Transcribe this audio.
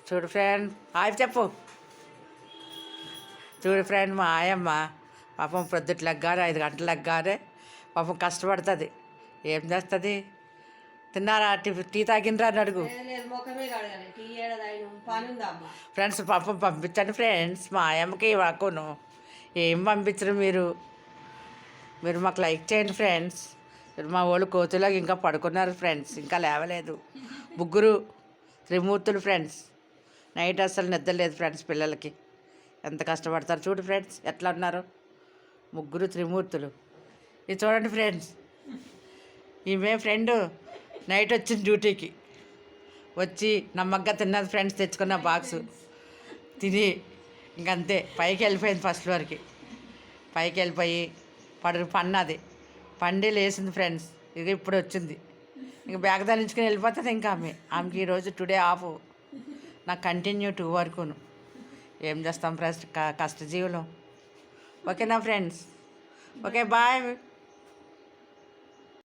చూడు friend hi చెప్పు. చూడు ఫ్రెండ్ మా ఆయమ్మ పాపం ప్రొద్దుట లెగ్గానే 5 గంటల లెగ్గానే పాపం కష్టపడుతుంది. ఏం చేస్తుంది? తిన్నారా? టీ తాగినరా అని అడుగు. ఫ్రెండ్స్ పాపం పంపించండి ఫ్రెండ్స్. మా ఆయమ్మకి వాకును ఏం పంపించరు మీరు. మీరు మాకు లైక్ చేయండి ఫ్రెండ్స్. మా వాళ్ళు కోతులాగా ఇంకా పడుకున్నారు ఫ్రెండ్స్, ఇంకా లేవలేదు. ముగ్గురు త్రిమూర్తులు ఫ్రెండ్స్. నైట్ అసలు నిద్ర లేదు ఫ్రెండ్స్. పిల్లలకి ఎంత కష్టపడతారు చూడు ఫ్రెండ్స్, ఎట్లా ఉన్నారు ముగ్గురు త్రిమూర్తులు. ఇది చూడండి ఫ్రెండ్స్, ఈమె ఫ్రెండ్ నైట్ వచ్చింది డ్యూటీకి వచ్చి నమ్మకంగా తిన్నది ఫ్రెండ్స్. తెచ్చుకున్న బాక్సు తిని ఇంకంతే పైకి వెళ్ళిపోయింది. ఫస్ట్ ఫ్లోర్కి పైకి వెళ్ళిపోయి పన్నది. పండి లేచింది ఫ్రెండ్స్. ఇది ఇప్పుడు వచ్చింది. ఇంక బ్యాగ్ ధరించుకుని వెళ్ళిపోతుంది. ఇంకా ఆమెకి ఈరోజు టుడే ఆఫ్. నాకు కంటిన్యూ 2 వరకును. ఏం చేస్తాం ఫ్రెండ్స్, కష్టజీవులు. ఓకేనా ఫ్రెండ్స్? Okay bye.